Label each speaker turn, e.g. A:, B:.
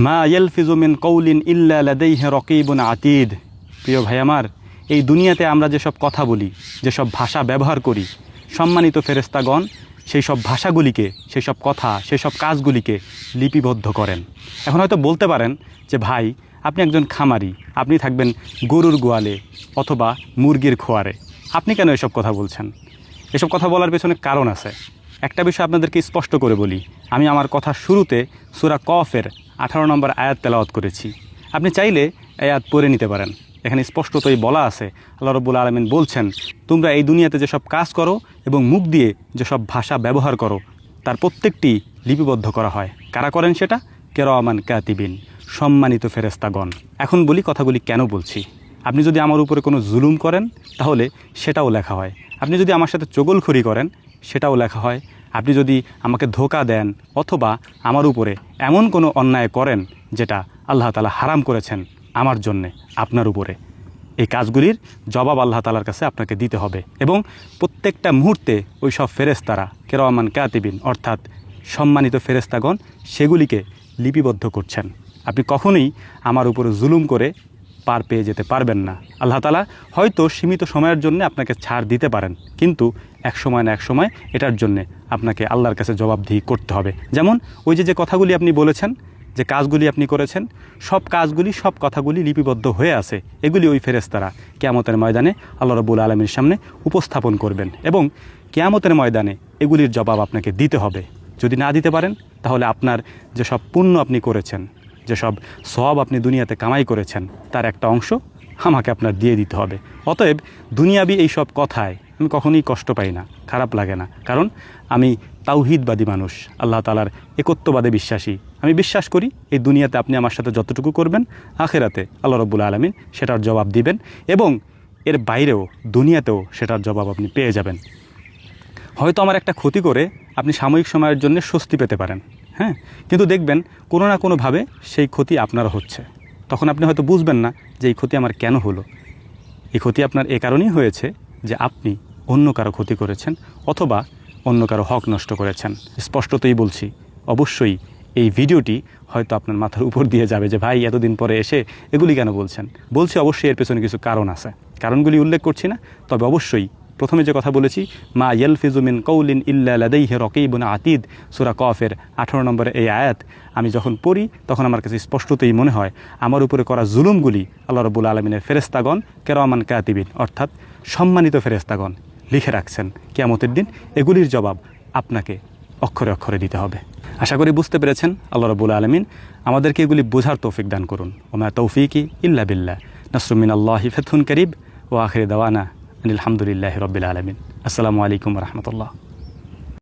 A: মা ইয়ালফিজু মিন কওলিন ইল্লা লাদাইহি রাকিবুন আতীদ। প্রিয় ভাই আমার, এই দুনিয়াতে আমরা যেসব কথা বলি, যেসব ভাষা ব্যবহার করি, সম্মানিত ফেরেশতাগণ সেই সব ভাষাগুলিকে, সেই সব কথা, সেই সব কাজগুলিকে লিপিবদ্ধ করেন। এখন হয়তো বলতে পারেন যে ভাই, আপনি একজন খামারি, আপনি থাকবেন গরুর গোয়ালে অথবা মুরগির খোয়ারে, আপনি কেন এসব কথা বলছেন? এসব কথা বলার পেছনে কারণ আছে। একটা বিষয় আপনাদেরকে স্পষ্ট করে বলি, আমি আমার কথা শুরুতে সূরা কফের 18 নম্বর আয়াত তেলাওয়াত করেছি। আপনি চাইলে এই আয়াত পড়ে নিতে পারেন। এখানে স্পষ্টতই বলা আছে, আল্লাহ রাব্বুল আলামিন বলছেন, তোমরা এই দুনিয়াতে যেসব কাজ করো এবং মুখ দিয়ে যেসব ভাষা ব্যবহার করো তার প্রত্যেকটি লিপিবদ্ধ করা হয়। কারা করেন সেটা? কিরামান কাতিবিন, সম্মানিত ফেরেশতাগণ। এখন বলি কথাগুলি কেন বলছি। আপনি যদি আমার উপরে কোনো জুলুম করেন তাহলে সেটাও লেখা হয়। আপনি যদি আমার সাথে চগলখড়ি করেন সেটাও লেখা হয়। আপনি যদি আমাকে ধোঁকা দেন অথবা আমার উপরে এমন কোনো অন্যায় করেন যেটা আল্লাহ তাআলা হারাম করেছেন আমার জন্যে, আপনার উপরে, এই কাজগুলির জবাব আল্লাহ তাআলার কাছে আপনাকে দিতে হবে। এবং প্রত্যেকটা মুহূর্তে ওই সব ফেরেশতারা কিরামান কাতিবিন অর্থাৎ সম্মানিত ফেরেশতাগণ সেগুলিকে লিপিবদ্ধ করছেন। আপনি কখনোই আমার উপরে জুলুম করে পার পেয়ে যেতে পারবেন না। আল্লাহ তাআলা হয়তো সীমিত সময়ের জন্য আপনাকে ছাড় দিতে পারেন, কিন্তু এক সময় না এক সময় এটার জন্যে আপনাকে আল্লাহর কাছে জবাবদিহি করতে হবে। যেমন ওই যে কথাগুলি আপনি বলেছেন, যে কাজগুলি আপনি করেছেন, সব কাজগুলি, সব কথাগুলি লিপিবদ্ধ হয়ে আছে। এগুলি ওই ফেরেশতারা কিয়ামতের ময়দানে আল্লাহ রাব্বুল আলামিনের সামনে উপস্থাপন করবেন এবং কিয়ামতের ময়দানে এগুলির জবাব আপনাকে দিতে হবে। যদি না দিতে পারেন তাহলে আপনার যেসব পুণ্য আপনি করেছেন, যেসব সওয়াব আপনি দুনিয়াতে কামাই করেছেন তার একটা অংশ আমাকে আপনার দিয়ে দিতে হবে। অতএব দুনিয়াবি এই সব কথায় আমি কখনোই কষ্ট পাই না, খারাপ লাগে না, কারণ আমি তাওহীদবাদী মানুষ, আল্লাহ তাআলার একত্ববাদে বিশ্বাসী। আমি বিশ্বাস করি এই দুনিয়াতে আপনি আমার সাথে যতটুকু করবেন, আখিরাতে আল্লাহ রাব্বুল আলামিন সেটার জবাব দিবেন এবং এর বাইরেও দুনিয়াতেও সেটার জবাব আপনি পেয়ে যাবেন। হয়তো আমার একটা ক্ষতি করে আপনি সাময়িক সময়ের জন্য স্বস্তি পেতে পারেন, হ্যাঁ, কিন্তু দেখবেন কোনো না কোনোভাবে সেই ক্ষতি আপনার হচ্ছে। তখন আপনি হয়তো বুঝবেন না যে এই ক্ষতি আমার কেন হলো। এই ক্ষতি আপনার এ কারণেই হয়েছে যে আপনি অন্য কারো ক্ষতি করেছেন অথবা অন্য কারো হক নষ্ট করেছেন। স্পষ্টতই বলছি, অবশ্যই এই ভিডিওটি হয়তো আপনার মাথার উপর দিয়ে যাবে যে ভাই এতদিন পরে এসে এগুলি কেন বলছেন। বলছি অবশ্যই এর পেছনে কিছু কারণ আছে, কারণগুলি উল্লেখ করছি না, তবে অবশ্যই প্রথমে যে কথা বলেছি, মা ইয়ালফিজু মিন কওলিন ইল্লা লাদাইহি রাকিবুন আতীদ, সূরা কফের 18 নম্বরে এই আয়াত আমি যখন পড়ি তখন আমার কাছে স্পষ্টতই মনে হয় আমার উপরে করা জুলুমগুলি আল্লাহ রাব্বুল আলামিনের ফেরেশতাগণ কিরামান কাতিবিন অর্থাৎ সম্মানিত ফেরেশতাগণ লিখে রাখছেন। কিয়ামতের দিন এগুলির জবাব আপনাকে অক্ষরে অক্ষরে দিতে হবে। আশা করি বুঝতে পেরেছেন। আল্লাহ রাব্বুল আলামিন আমাদেরকে এগুলি বোঝার তৌফিক দান করুন। ওমা তৌফিকি ইল্লা বিল্লাহ। নাসরুম মিনাল্লাহি ফাতহুন কারীব ওয়া আখিরু দাওয়ানা আলহামদুলিল্লাহি রাব্বিল আলামিন। আসসালামু আলাইকুম ওয়া রাহমাতুল্লাহ।